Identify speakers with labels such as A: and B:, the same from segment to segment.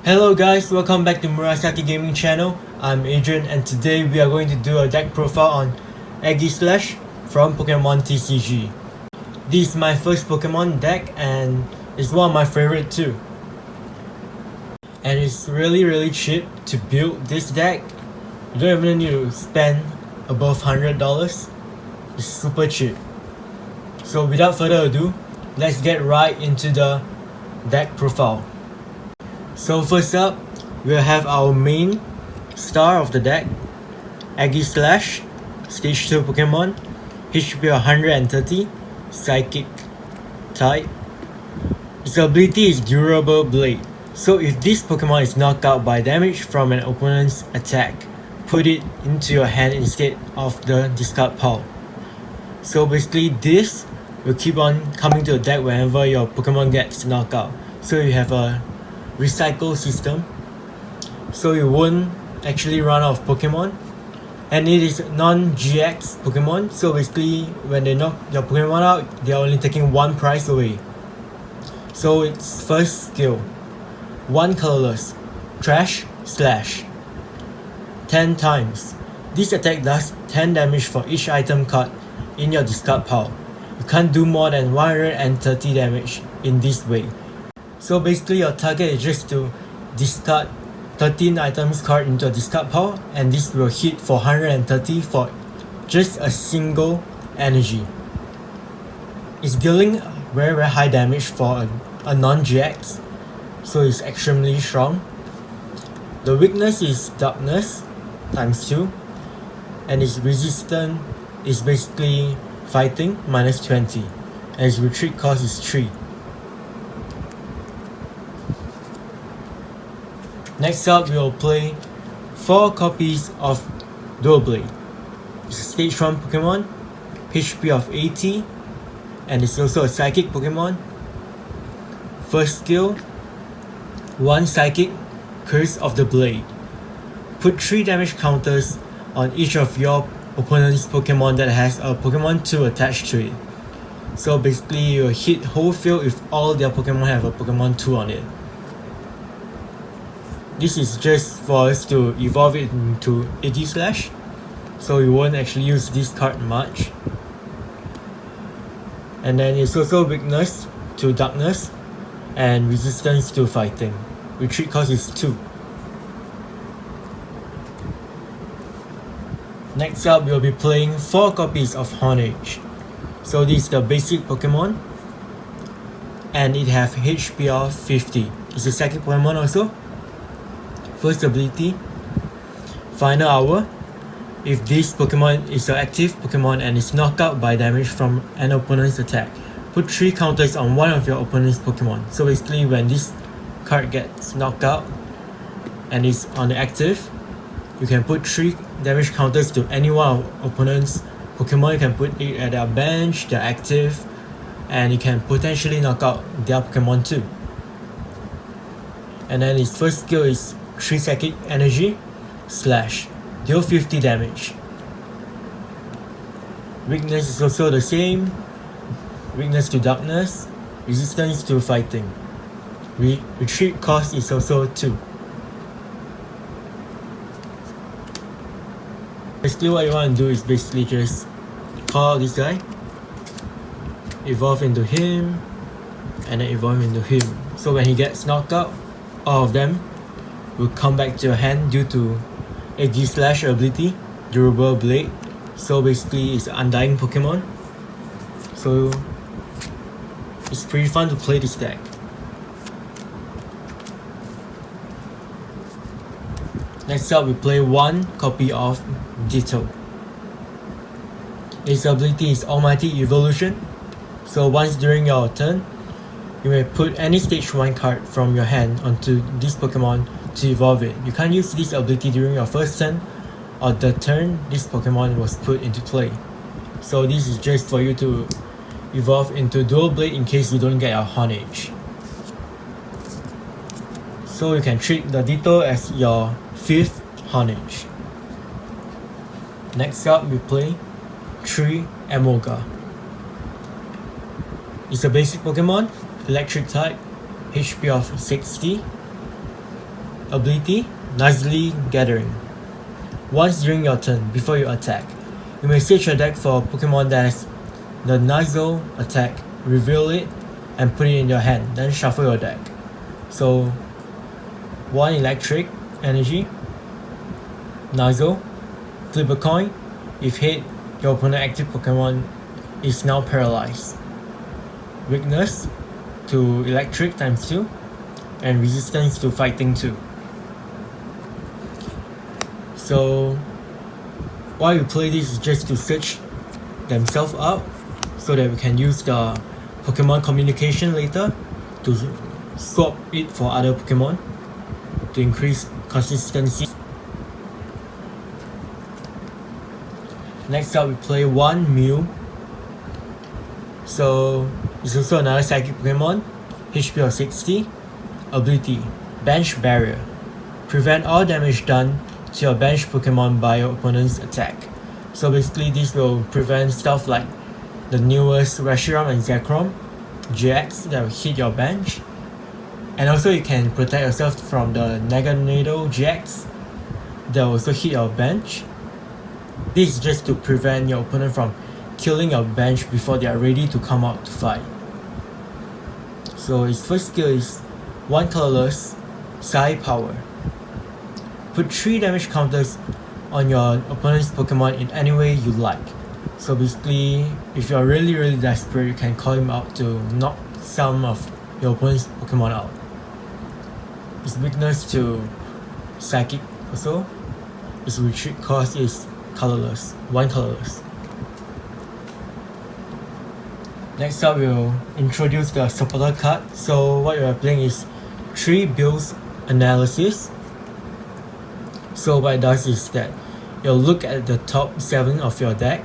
A: Hello guys, welcome back to Murasaki Gaming Channel. I'm Adrian and today we are going to do a deck profile on Aegislash from Pokémon TCG. This is my first Pokemon deck and it's one of my favorite too. And it's really cheap to build this deck. You don't even need to spend above $100. It's super cheap. So without further ado, let's get right into the deck profile. So first up, we'll have our main star of the deck, Aegislash, Stage 2 Pokemon, HP 130, Psychic type. Its ability is Durable Blade. So if this Pokemon is knocked out by damage from an opponent's attack, put it into your hand instead of the discard pile. So basically this will keep on coming to the deck whenever your Pokemon gets knocked out. So you have a recycle system, so you won't actually run out of Pokemon, and it is non-GX Pokemon, so basically when they knock your Pokemon out, they are only taking one prize away. So its first skill, 1 colorless, Trash Slash, 10 times. This attack does 10 damage for each item card in your discard pile. You can't do more than 130 damage in this way. So basically your target is just to discard 13 items card into a discard pile, and this will hit for 130 for just a single energy. It's dealing very high damage for a non-GX, so it's extremely strong. The weakness is Darkness times 2, and its resistance is basically Fighting minus 20, and its retreat cost is 3. Next up, we will play 4 copies of Dual Blade. It's a Stage 1 Pokemon, HP of 80, and it's also a Psychic Pokemon. First skill, 1 Psychic, Curse of the Blade. Put 3 damage counters on each of your opponent's Pokemon that has a Pokemon 2 attached to it. So basically, you hit whole field if all their Pokemon have a Pokemon 2 on it. This is just for us to evolve it into Aegislash, so you won't actually use this card much. And then it's also weakness to Darkness and resistance to Fighting. Retreat cost is 2. Next up, we'll be playing 4 copies of Honage. So this is the basic Pokemon, and it have HP of 50. It's a Psychic Pokemon also. First ability, Final Hour. If this Pokemon is an active Pokemon and is knocked out by damage from an opponent's attack, put 3 counters on one of your opponent's Pokemon. So basically when this card gets knocked out and is on the active, you can put 3 damage counters to any one of opponent's Pokemon. You can put it at their bench, their active, and you can potentially knock out their Pokemon too. And then its first skill is 3 Psychic Energy, Slash, deal 50 damage. Weakness is also the same, weakness to Darkness, resistance to Fighting. Retreat cost is also 2. Basically what you want to do is basically just call out this guy, evolve into him, and then evolve into him. So when he gets knocked out, all of them will come back to your hand due to Aegislash ability, Durable Blade. So basically it's an Undying Pokemon. So it's pretty fun to play this deck. Next up, we play 1 copy of Ditto. Its ability is Almighty Evolution. So once during your turn, you may put any Stage 1 card from your hand onto this Pokemon to evolve it. You can't use this ability during your first turn or the turn this Pokemon was put into play. So this is just for you to evolve into Dual Blade in case you don't get a Honage. So you can treat the Ditto as your 5th Honage. Next up, we play 3 Emolga. It's a basic Pokemon, electric type, HP of 60, Ability, Noisily Gathering. Once during your turn, before you attack, you may search your deck for a Pokemon that has the Noisel attack, reveal it, and put it in your hand, then shuffle your deck. So, 1 electric energy, Noisel, flip a coin. If hit, your opponent active Pokemon is now paralyzed. Weakness to electric times 2, and resistance to fighting 2. So why we play this is just to search themselves up so that we can use the Pokemon communication later to swap it for other Pokemon to increase consistency. Next up we play 1 Mew. So it's also another psychic Pokemon, HP of 60, ability, Bench Barrier. Prevent all damage done to your bench Pokemon by your opponent's attack. So basically this will prevent stuff like the newest Reshiram and Zekrom GX that will hit your bench. And also you can protect yourself from the Naganado GX that will also hit your bench. This is just to prevent your opponent from killing your bench before they are ready to come out to fight. So his first skill is 1 colorless, Psi Power. Put 3 damage counters on your opponent's Pokemon in any way you like. So basically, if you're really desperate, you can call him out to knock some of your opponent's Pokemon out. His weakness to Psychic also. His retreat cost is colorless, 1 colorless. Next up, we'll introduce the supporter card. So what you're playing is 3 Bills Analysis. So what it does is that you'll look at the top 7 of your deck.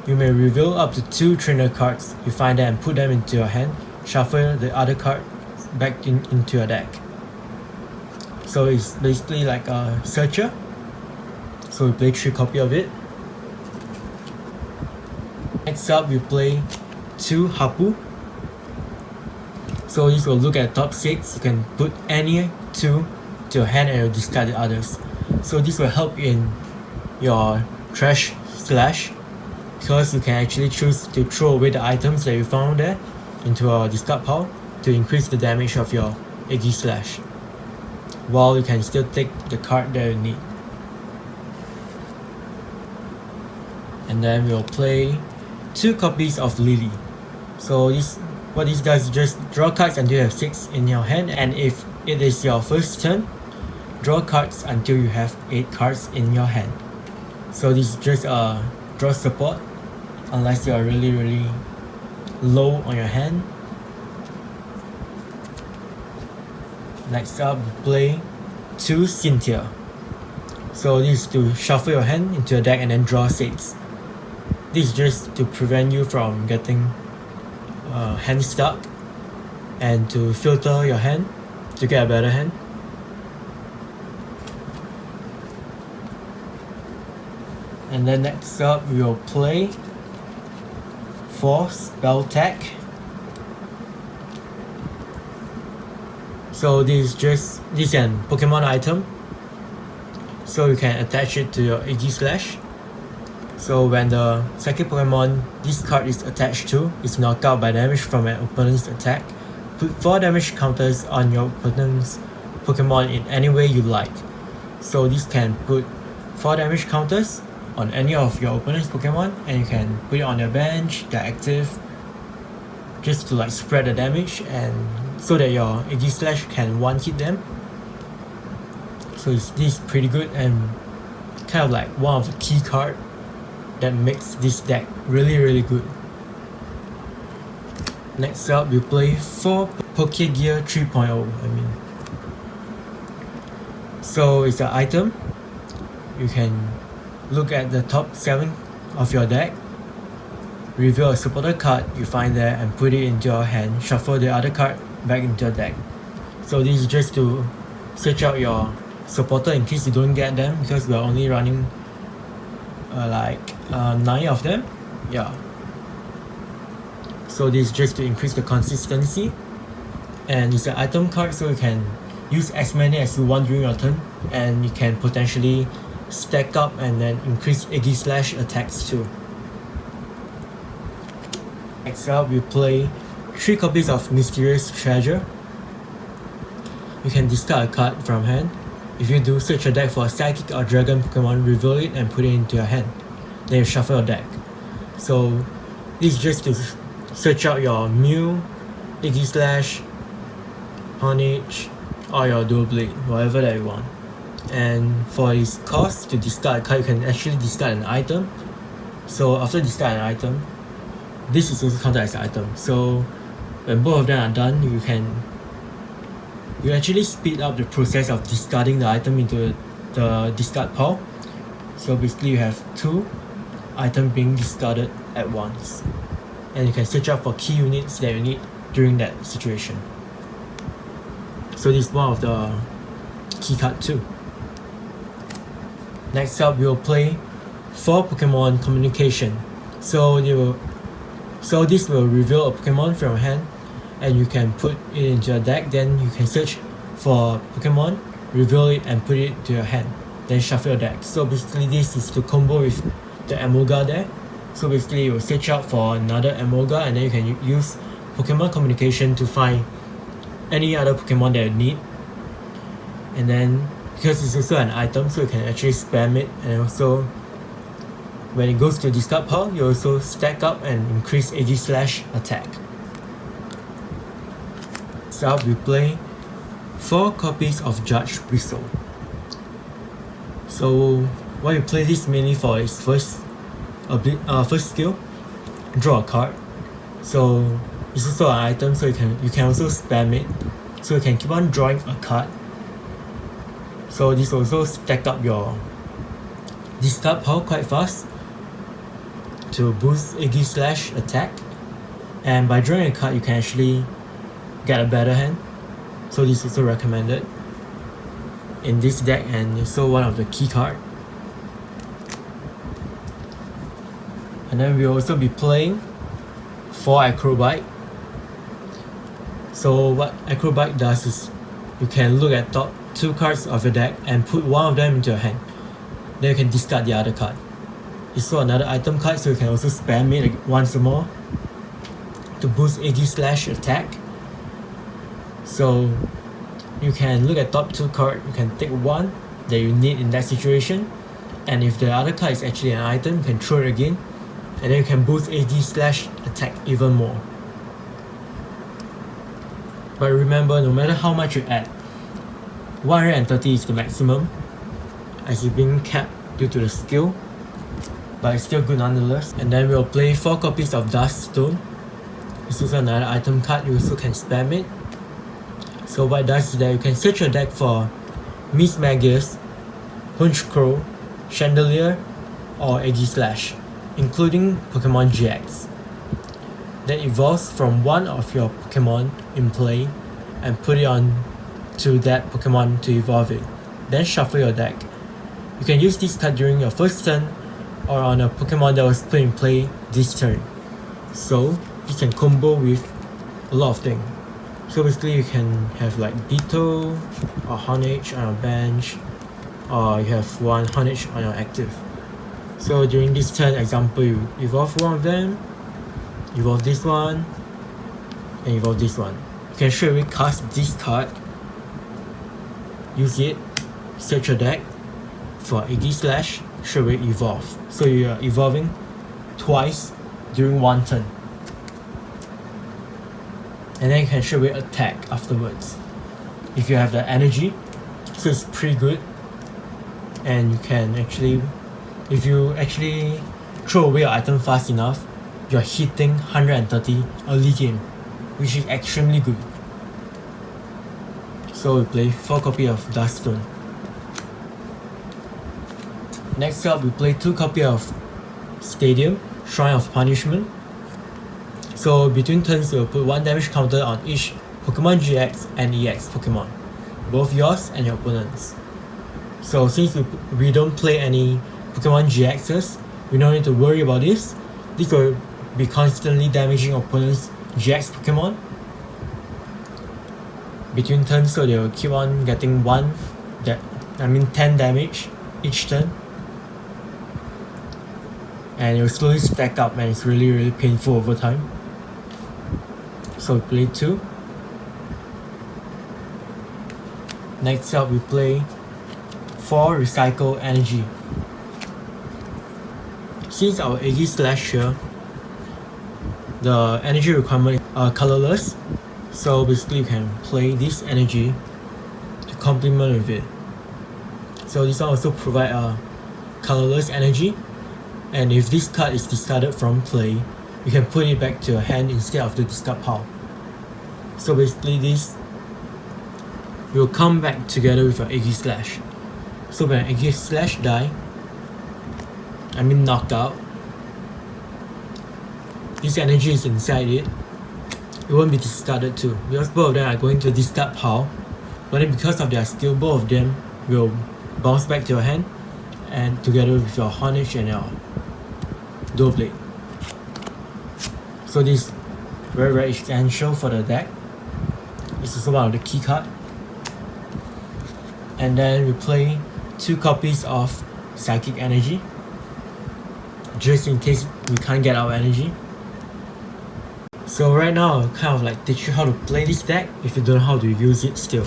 A: You may reveal up to 2 trainer cards. You find them and put them into your hand. Shuffle the other card back into your deck. So it's basically like a searcher. So we play 3 copies of it. Next up we play 2 Hapu. So this will look at top 6. You can put any 2 to your hand and you'll discard the others. So this will help in your trash slash because you can actually choose to throw away the items that you found there into a discard pile to increase the damage of your Aegislash, while you can still take the card that you need. And then we'll play 2 copies of Lily. So what this does is just draw cards until you have 6 in your hand, and if it is your first turn, draw cards until you have 8 cards in your hand. So this is just a draw support unless you are really low on your hand. Next up, play 2 Cynthia. So this is to shuffle your hand into your deck and then draw 6. This is just to prevent you from getting hand stuck and to filter your hand to get a better hand. And then next up we will play 4 Spell Tag. So this is an Pokemon item. So you can attach it to your Aegislash. So when the second Pokemon this card is attached to is knocked out by damage from an opponent's attack, put 4 damage counters on your opponent's Pokemon in any way you like. So this can put 4 damage counters on any of your opponent's Pokemon, and you can put it on your bench, they're active, just to like spread the damage and so that your Aegislash can one-hit them. So this is pretty good and kind of like one of the key cards that makes this deck really good. Next up we play 4 Pokegear 3.0. So it's an item. You can look at the top 7 of your deck, reveal a supporter card you find there and put it into your hand, shuffle the other card back into your deck. So this is just to search out your supporter in case you don't get them, because we are only running 9 of them. Yeah. So this is just to increase the consistency, and it's an item card, so you can use as many as you want during your turn, and you can potentially stack up and then increase Aegislash attacks too. Next up, we play 3 copies of Mysterious Treasure. You can discard a card from hand. If you do, search your deck for a Psychic or Dragon Pokemon, reveal it and put it into your hand. Then you shuffle your deck. So this is just to search out your Mew, Aegislash, Honedge, or your Dual Blade, whatever that you want. And for its cost to discard a card, you can actually discard an item. So after discard an item, this is also counted as an item. So when both of them are done, you actually speed up the process of discarding the item into the discard pile. So basically you have 2 items being discarded at once, and you can search out for key units that you need during that situation. So this is one of the key card too. Next up, we will play 4 Pokemon Communication. So this will reveal a Pokemon from your hand, and you can put it into your deck. Then you can search for Pokemon, reveal it and put it to your hand, then shuffle your deck. So basically this is to combo with the Emolga there. So basically you will search out for another Emolga, and then you can use Pokemon Communication to find any other Pokemon that you need. And then because it's also an item, so you can actually spam it, and also when it goes to discard pile, you also stack up and increase Aegislash attack. So we play 4 copies of Judge Whistle. So what you play this mainly for is first skill, draw a card. So it's also an item, so you can also spam it. So you can keep on drawing a card. So this also stack up your discard pile quite fast to boost Aegislash attack. And by drawing a card, you can actually get a better hand. So this is also recommended in this deck, and also one of the key card. And then we'll also be playing 4 Acrobite. So what Acrobite does is you can look at top 2 cards of your deck and put one of them into your hand. Then you can discard the other card. It's also another item card, so you can also spam it once more to boost Aegislash attack. So you can look at top 2 cards, you can take one that you need in that situation, and if the other card is actually an item, you can throw it again, and then you can boost Aegislash attack even more. But remember, no matter how much you add, 130 is the maximum, as it's being capped due to the skill, but it's still good nonetheless. And then we'll play 4 copies of Dust Stone. It's also another item card, you also can spam it. So what it does is that you can search your deck for Mismagius, Honchkrow, Chandelier, or Aegislash, including Pokemon GX, that evolves from one of your Pokemon in play and put it on to that Pokemon to evolve it. Then shuffle your deck. You can use this card during your first turn or on a Pokemon that was put in play this turn. So you can combo with a lot of things. So basically you can have like Ditto or Honedge on your bench, or you have one Honedge on your active. So during this turn, example, you evolve one of them, evolve this one, and evolve this one. You can straight away cast this card, use it, search your deck for Aegislash, straight away evolve. So you are evolving twice during one turn. And then you can straight away attack afterwards if you have the energy. So it's pretty good, and you can actually, if you actually throw away your item fast enough, you're hitting 130 early game, which is extremely good. So we play 4 copies of Duststone. Next up, we play 2 copies of Stadium, Shrine of Punishment. So between turns, we'll put 1 damage counter on each Pokemon GX and EX Pokemon, both yours and your opponent's. So since we don't play any Pokemon GXs, we don't need to worry about this. This will be constantly damaging opponents' GX Pokemon. between turns, so they'll keep on getting 10 damage each turn. And it will slowly stack up and it's really painful over time. So we play 2. Next up we play 4 Recycle Energy. Since our Aegislash here, the energy requirement are colorless, so basically you can play this energy to complement with it. So this one also provide a colorless energy, and if this card is discarded from play, you can put it back to your hand instead of the discard pile. So basically this will come back together with your Aegislash. So when Aegislash knocked out, this energy is inside it. It won't be discarded too, because both of them are going to discard pile, but then because of their skill, both of them will bounce back to your hand and together with your Hornage and your Dual Blade. So this is very essential for the deck. This is one of the key cards. And then we play 2 copies of Psychic Energy, just in case we can't get our energy. So right now I'll kind of like teach you how to play this deck if you don't know how to use it still.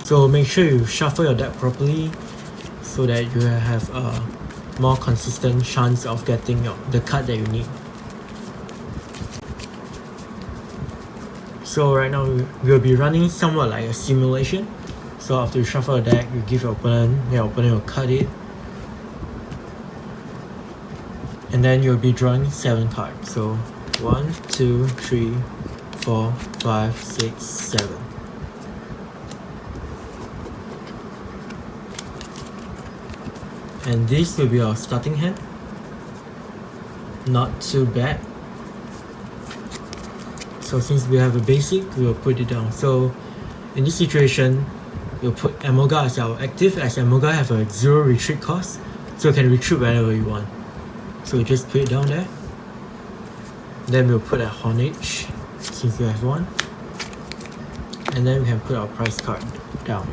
A: So make sure you shuffle your deck properly so that you have a more consistent chance of getting the card that you need. So right now we'll be running somewhat like a simulation. So after you shuffle a deck, you give your opponent will cut it. And then you'll be drawing 7 cards. So 1, 2, 3, 4, 5, 6, 7. And this will be our starting hand. Not too bad. So since we have a basic, we'll put it down. So in this situation, we'll put Emolga as our active, as Emolga have a 0 retreat cost, so you can retreat whenever you want. So we just put it down there. Then we'll put a Hornage, since we have one. And then we can put our prize card down.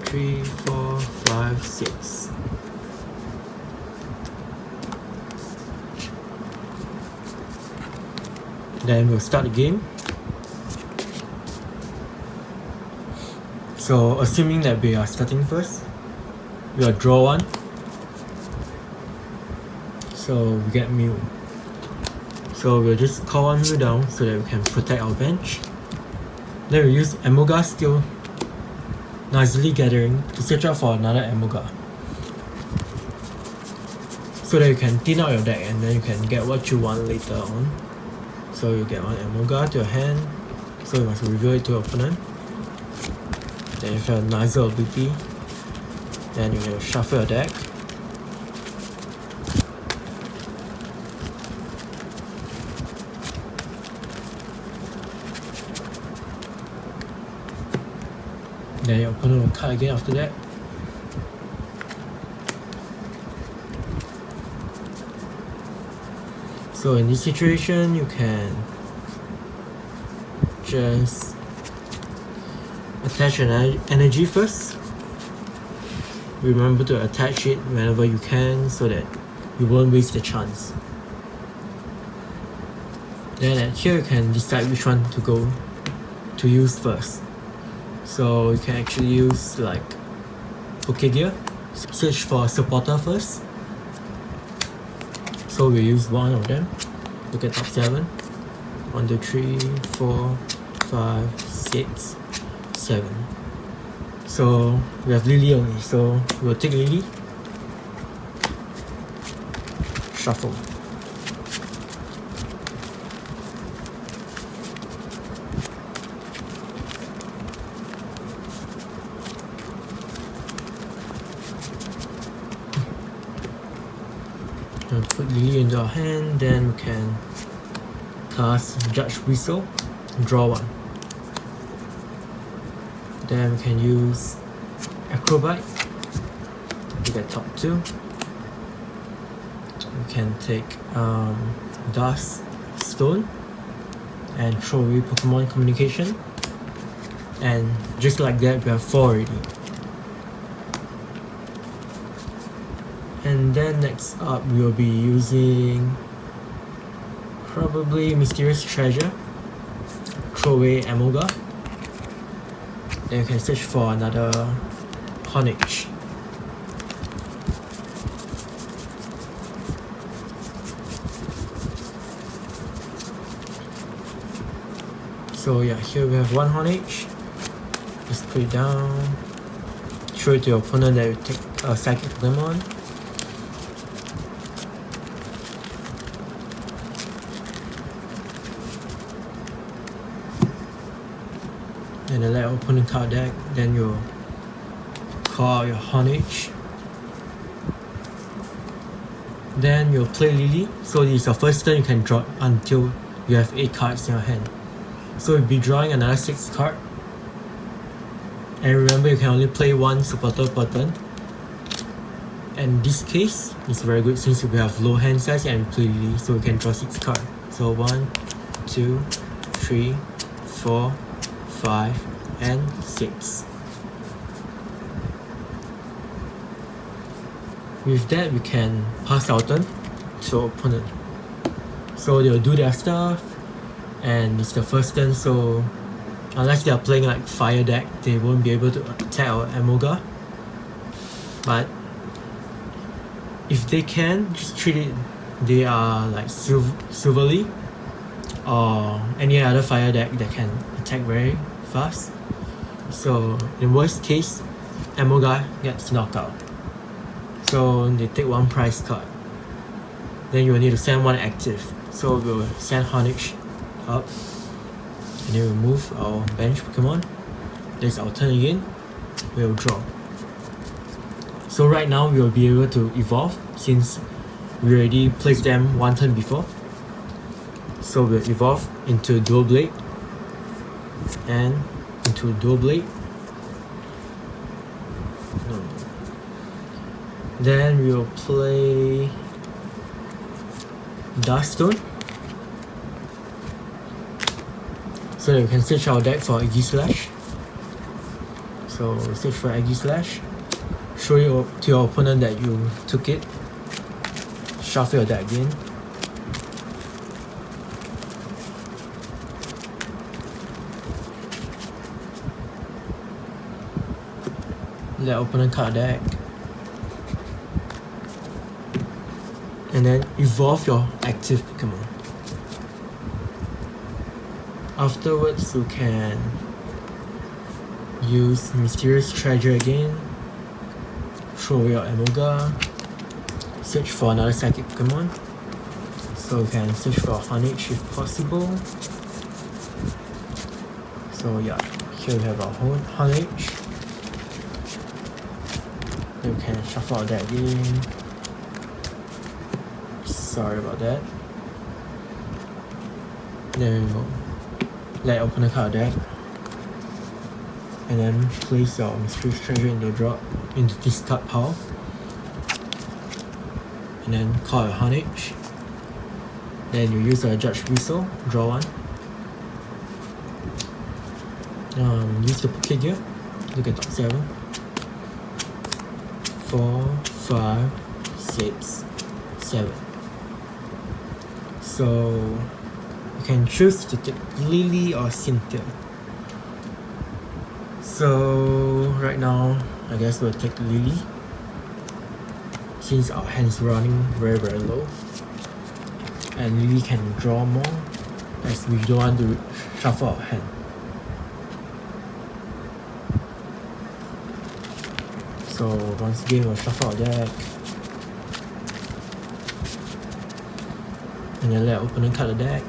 A: 3, 4, 5, 6. Then we'll start the game. So assuming that we are starting first, we'll draw 1. So we get Mew. So we'll just call 1 Mew down so that we can protect our bench. Then we use Emolga skill, Noisily Gathering, to search out for another Emolga, so that you can thin out your deck and then you can get what you want later on. So you get 1 Emolga to your hand, so you must reveal it to your opponent. Then if you have a nicer ability, then you will shuffle your deck. Then your opponent will cut again after that. So in this situation, you can just attach an energy first. Remember to attach it whenever you can so that you won't waste the chance. Then at here you can decide which one to use first. So you can actually use like Pokegear. Search for a supporter first. So we'll use 1 of them. Look at top 7. 1, 2, 3, 4, 5, 6, 7. So we have Lily only. So we'll take Lily. Shuffle. Put Lily into our hand, then we can cast Judge Whistle, draw 1. Then we can use Acrobite, look at top 2. we can take Dust Stone and throw away Pokemon Communication, and just like that we have 4 already. And then next up we will be using probably Mysterious Treasure, throw away Amoga, then you can search for another Honage. So yeah, here we have 1 Honage. Just put it down, show it to your opponent that you take a Psychic Pokemon. And then let your opponent card deck, then you call out your Honage. Then you'll play Lily. So this is your first turn, you can draw until you have 8 cards in your hand. So you'll be drawing another 6 cards. And remember, you can only play 1 supporter per turn. And this case is very good since we have low hand size and we play Lily, so we can draw 6 cards. So 1, 2, 3, 4, 5, and 6. With that, we can pass our turn to our opponent. So they'll do their stuff, and it's the first turn, so unless they are playing like fire deck, they won't be able to attack our Amoga. But if they can, just treat it they are like Silverly or any other fire deck that can attack very fast. So in worst case, Amoga gets knocked out. So they take 1 prize card. Then you will need to send 1 active. So we'll send Honage up. And then we'll move our bench Pokemon. That's our turn again. We'll draw. So right now we will be able to evolve since we already placed them 1 turn before. So we'll evolve into Dual Blade and into Dual Blade. Then we'll play Darkstone. So that we can search our deck for Aegislash. So search for Aegislash. Show it to your opponent that you took it. Shuffle your deck again. Let opponent card deck. And then evolve your active Pokemon. Afterwards, you can use Mysterious Treasure again, throw away your Amoga, search for another Psychic Pokemon. So you can search for Honage if possible. So yeah, here we have our Honage. You can shuffle out that again. Sorry about that. Then we'll let open a card deck. And then place your Mysterious Treasure into this card pile. And then call your Honage. Then you use a Judge Whistle, draw 1. Use the Pokegear. Look at top 7. 4, 5, 6, 7. So you can choose to take Lily or Cynthia. So right now, I guess we'll take Lily since our hand's running very low, and Lily can draw more as we don't want to shuffle our hand. So once again, we'll shuffle our deck. And then let opponent cut the deck.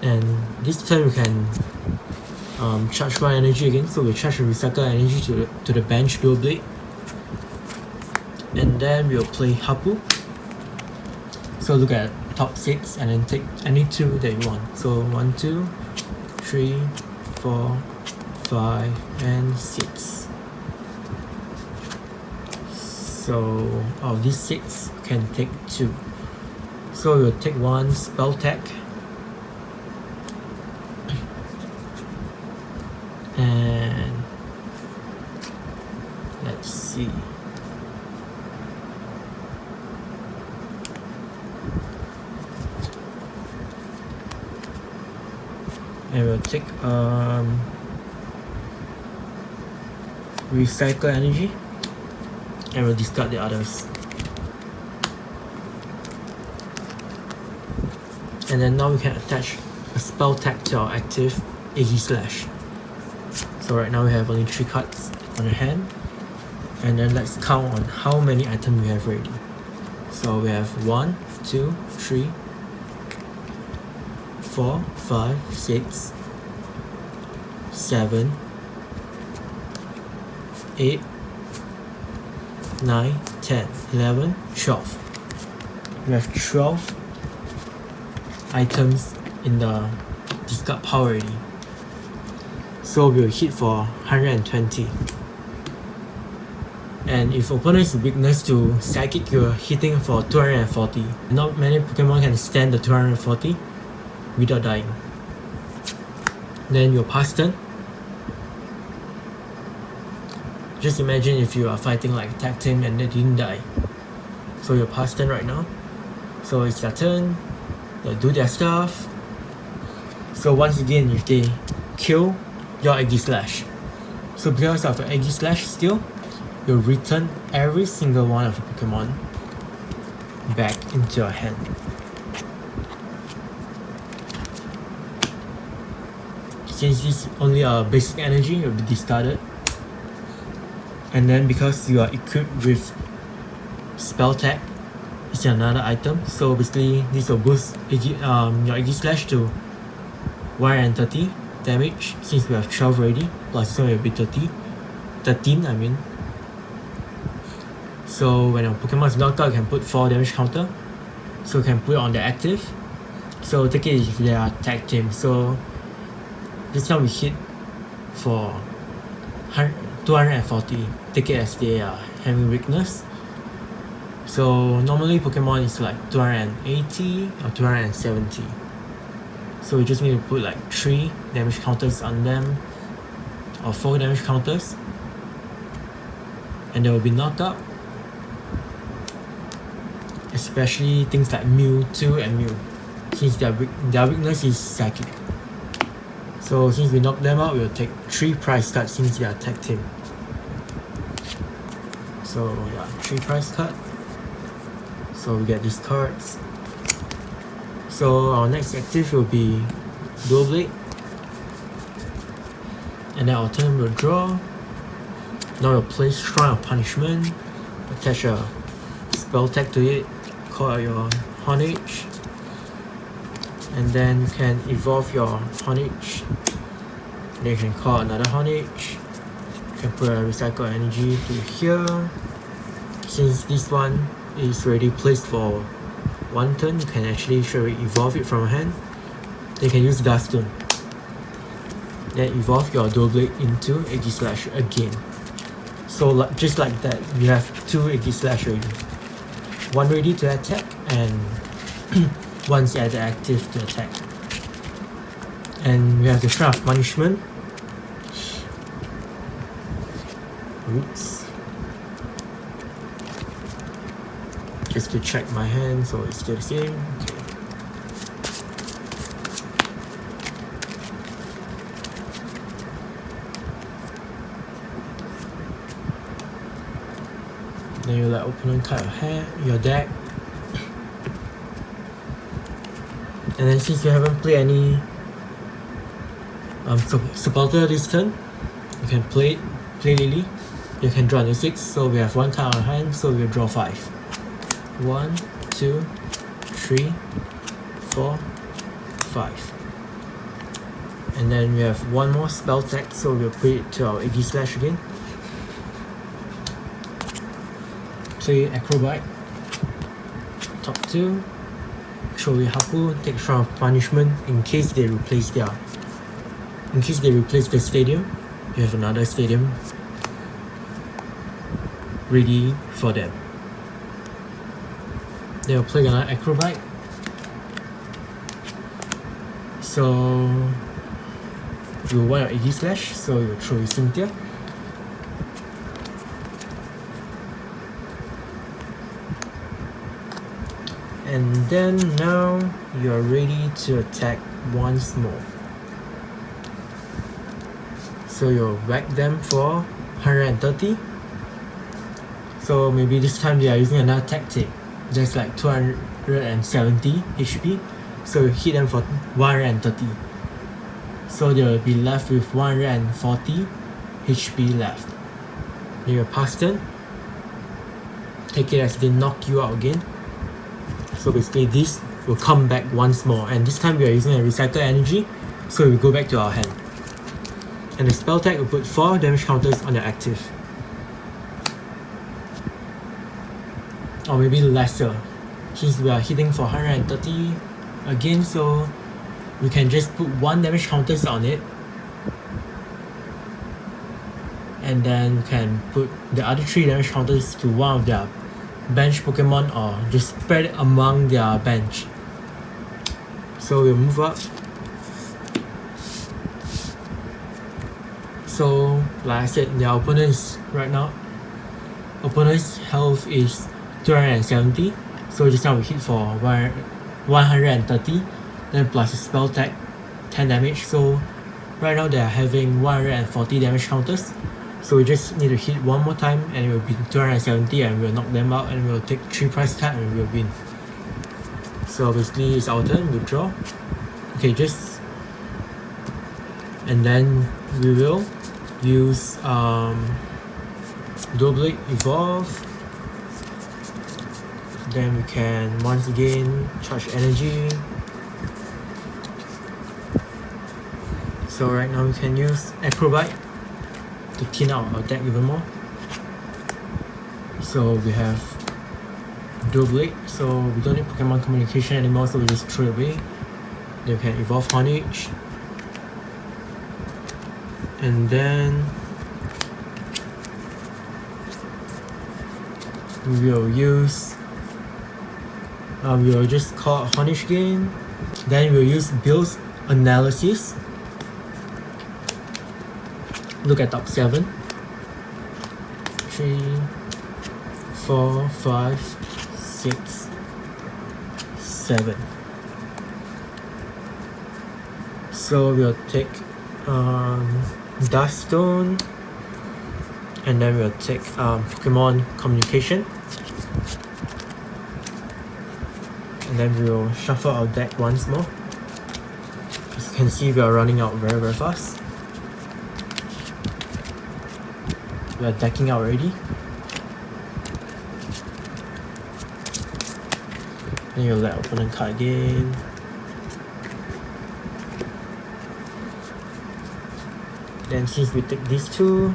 A: And this turn we can charge 1 energy again, so we charge the recycle energy to the bench Dual Blade. And then we'll play Hapu. So look at top 6 and then take any 2 that you want. So 1, 2, 3, 4, 5, and 6. So out of these 6, you can take 2. So you'll take 1 spell tag, and let's see. And we'll take recycle energy, and we'll discard the others. And then now we can attach a spell tag to our active Aegislash. So right now we have only 3 cards on the hand, and then let's count on how many items we have ready. So we have 1, 2, 3, 4, 5, 6, 7, 8, 9, 10, 11, 12. We have 12 items in the discard pile already. So we'll hit for 120. And if opponent's weakness to Psychic, you're hitting for 240. Not many Pokemon can stand the 240 without dying. Then your pass turn. Just imagine if you are fighting like tag team and they didn't die. So your pass turn right now. So it's their turn. They'll do their stuff. So once again, if they kill your Aegislash, so because of the Aegislash skill, you'll return every single one of the Pokemon back into your hand. Since this is only a basic energy, it will be discarded. And then because you are equipped with spell tag, it's another item. So basically this will boost your Aegislash to 130 damage, since we have 12 already, plus this one will be 13 I mean. So when a Pokemon is knocked out, you can put 4 damage counter. So you can put it on the active. So take it if they are tag team. So this time we hit for 240. Take it as they are having weakness. So normally Pokemon is like 280 or 270. So we just need to put like 3 damage counters on them, or 4 damage counters, and they will be knocked out. Especially things like Mewtwo and Mew, since their weakness is Psychic. So since we knock them out, we'll take 3 prize cards since they are tag team. So yeah, 3 prize cards. So we get these cards. So our next active will be Dual Blade. And then our turn will draw. Now we'll place Shrine of Punishment, attach a spell tag to it, call out your Honage, and then you can evolve your Honage. Then you can call another Honage. You can put a recycle energy to here. Since this one is already placed for 1 turn, you can actually straight away evolve it from your hand. Then you can use Dustone. Then evolve your Dual Blade into Aegislash again. So just like that, we have 2 Aegislash already. 1 ready to attack and 1's at the active to attack. And we have the Shrine of Punishment. Oops. Just to check my hand, so it's still the same. Okay. Then you let opponent cut your deck. And then since you haven't played any supporter this turn, you can play Lily. You can draw new 6, so we have 1 card on hand, so we'll draw 5. 1, 2, 3, 4, 5. And then we have 1 more spell tag, so we'll put it to our Aegislash again. Play Acrobite. Top 2. Throw away Hapu, take Shrine of Punishment in case they replace their in case they replace the stadium, you have another stadium ready for them. They'll play another Acrobat. So you want your Aegislash, so you throw your Cynthia. And then now you're ready to attack once more. So you'll whack them for 130. So maybe this time they are using another tactic. Just like 270 HP. So you hit them for 130. So they'll be left with 140 HP left. Then your pass turn. Take it as they knock you out again. So basically this will come back once more, and this time we are using a recycle energy, so we go back to our hand. And the spell tag will put 4 damage counters on your active. Or maybe lesser, since we are hitting for 130 again, so we can just put 1 damage counters on it. And then we can put the other 3 damage counters to one of their bench Pokemon, or just spread it among their bench. So we'll move up. So like I said, their opponent's right now, opponent's health is 270. So just now we hit for 130, then plus the spell tag 10 damage. So right now they are having 140 damage counters. So we just need to hit one more time and it will be 270, and we'll knock them out, and we'll take 3 prize card and we'll win. So basically it's our turn, we'll draw. Okay, just, and then we will use Double Evolve. Then we can once again charge energy. So right now we can use Acrobat to thin out our deck even more. So we have Double, so we don't need Pokemon communication anymore, so we just throw it away. Then we can evolve Honage. And then we will use we will just call Honage again. Then we'll use Bill's Analysis. Look at top 7. 3, 4, 5, 6, 7. So we'll take Dust Stone, and then we'll take Pokemon Communication, and then we'll shuffle our deck once more. As you can see, we are running out very fast. We are decking out already. Then you'll let opponent card again. Then since we take these 2,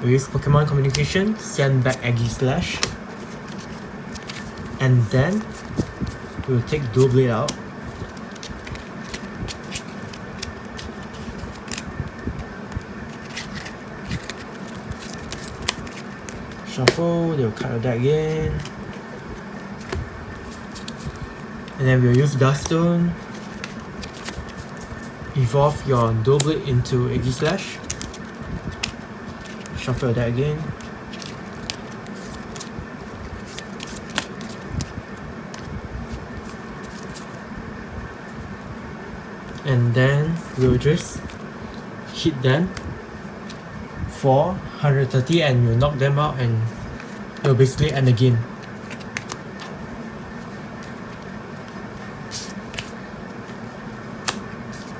A: we use Pokemon Communication, send back Aegislash, and then we'll take Dual Blade out. Shuffle, they'll cut our deck again. And then we'll use Dust Stone. Evolve your Double into Aegislash. Shuffle that again. And then we'll just hit them for 130, and you'll knock them out, and it'll basically end the game.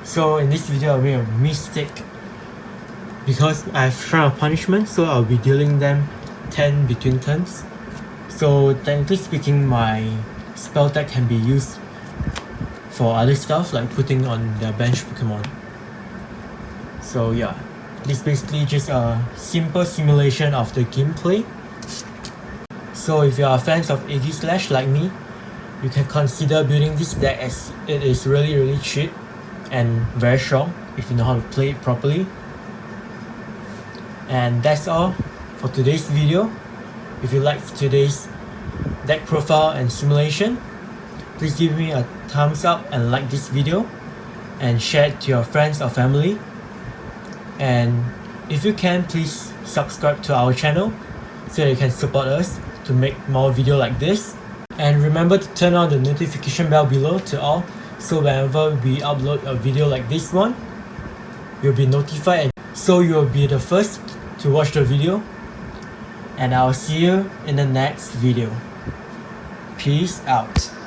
A: So in this video I made a mistake because I've thrown a punishment, so I'll be dealing them 10 between turns. So technically speaking, my spell tag can be used for other stuff like putting on their bench Pokemon. So yeah, this is basically just a simple simulation of the gameplay. So if you are fans of Aegislash like me, you can consider building this deck as it is really cheap. and very strong if you know how to play it properly. And that's all for today's video. If you liked today's deck profile and simulation, please give me a thumbs up and like this video and share it to your friends or family. And if you can, please subscribe to our channel so you can support us to make more videos like this. And remember to turn on the notification bell below to all, so whenever we upload a video like this one, you'll be notified, and so you'll be the first to watch the video. And I'll see you in the next video. Peace out.